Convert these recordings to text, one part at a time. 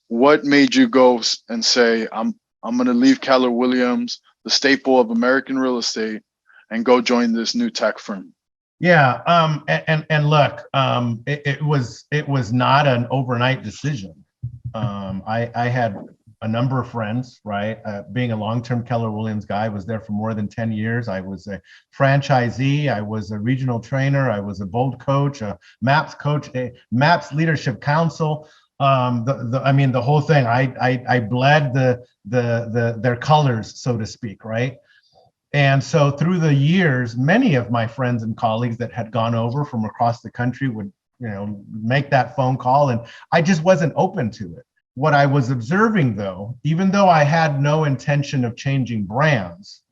what made you go and say, I'm going to leave Keller Williams, the staple of American real estate, and go join this new tech firm? Yeah, and look, it was not an overnight decision. I had a number of friends, right? Being a long-term Keller Williams guy, I was there for more than 10 years. I was a franchisee, I was a regional trainer, I was a Bold coach, a MAPS coach, a MAPS Leadership Council. I mean, the whole thing. I bled their colors, so to speak, right? And so through the years, many of my friends and colleagues that had gone over from across the country would, make that phone call, and I just wasn't open to it. What I was observing, though, even though I had no intention of changing brands,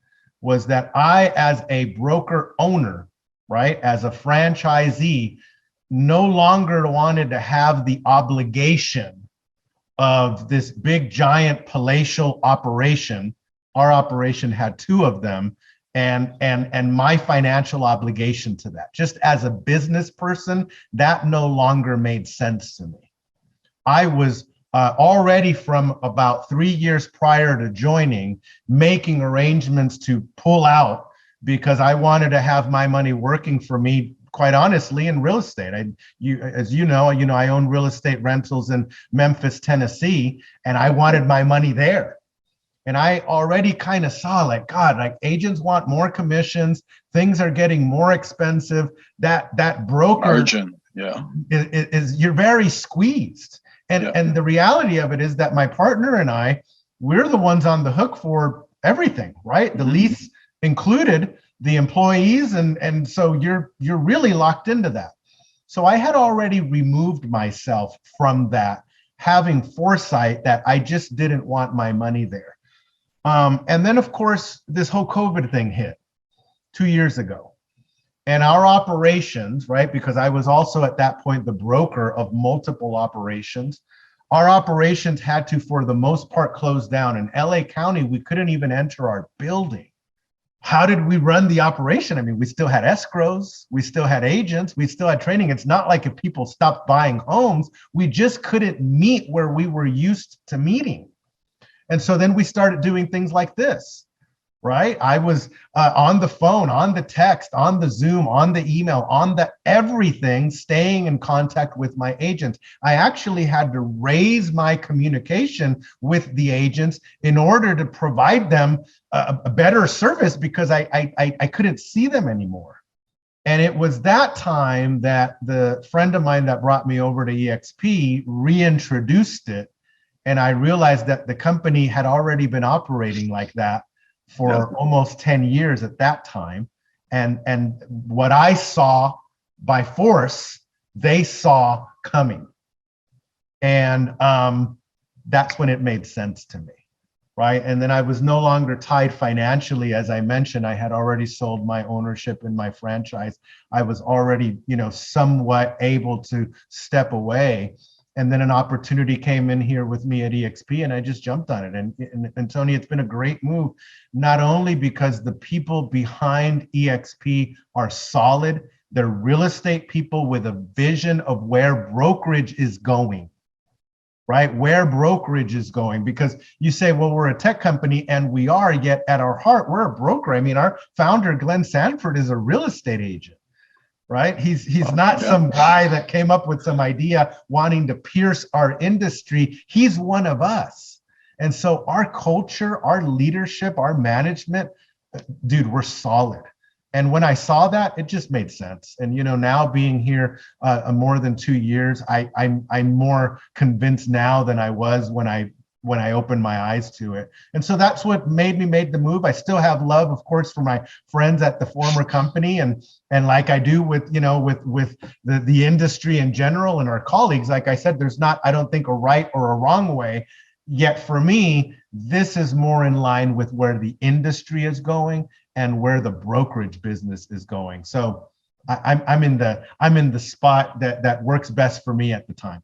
was that I, as a broker owner, right, as a franchisee, no longer wanted to have the obligation of this big, giant palatial operation. Our operation had two of them, and my financial obligation to that. Just as a business person, that no longer made sense to me. I was already, from about 3 years prior to joining, making arrangements to pull out because I wanted to have my money working for me, quite honestly, in real estate. As you know, I own real estate rentals in Memphis, Tennessee, and I wanted my money there. And I already kind of saw, like, God, like, agents want more commissions, things are getting more expensive. That broker Margin, yeah, is you're very squeezed. And the reality of it is that my partner and I, we're the ones on the hook for everything, right? The lease included, the employees, and so you're really locked into that. So I had already removed myself from that, having foresight that I just didn't want my money there. And then, of course, this whole COVID thing hit 2 years ago. And our operations, right, because I was also at that point the broker of multiple operations, our operations had to, for the most part, close down. In LA County, we couldn't even enter our building. How did we run the operation? I mean, we still had escrows, we still had agents, we still had training. It's not like if people stopped buying homes, we just couldn't meet where we were used to meeting. And so then we started doing things like this, right? I was on the phone, on the text, on the Zoom, on the email, on the everything, staying in contact with my agents. I actually had to raise my communication with the agents in order to provide them a better service, because I couldn't see them anymore. And it was that time that the friend of mine that brought me over to EXP reintroduced it. And I realized that the company had already been operating like that for almost 10 years at that time. And what I saw by force, they saw coming. And that's when it made sense to me, right? And then I was no longer tied financially. As I mentioned, I had already sold my ownership in my franchise. I was already, somewhat able to step away. And then an opportunity came in here with me at EXP, and I just jumped on it. And Tony, it's been a great move, not only because the people behind EXP are solid, they're real estate people with a vision of where brokerage is going, right? Where brokerage is going. Because you say, well, we're a tech company, and we are, yet at our heart, we're a broker. I mean, our founder, Glenn Sanford, is a real estate agent. Right? He's not some guy that came up with some idea wanting to pierce our industry. He's one of us. And so our culture, our leadership, our management, dude, we're solid. And when I saw that, it just made sense. And, now being here more than 2 years, I'm more convinced now than I was when I opened my eyes to it. And so that's what made me make the move. I still have love, of course, for my friends at the former company, and like I do with the industry in general and our colleagues. Like I said, there's not, I don't think, a right or a wrong way. Yet for me, this is more in line with where the industry is going and where the brokerage business is going. So I'm in the spot that works best for me at the time.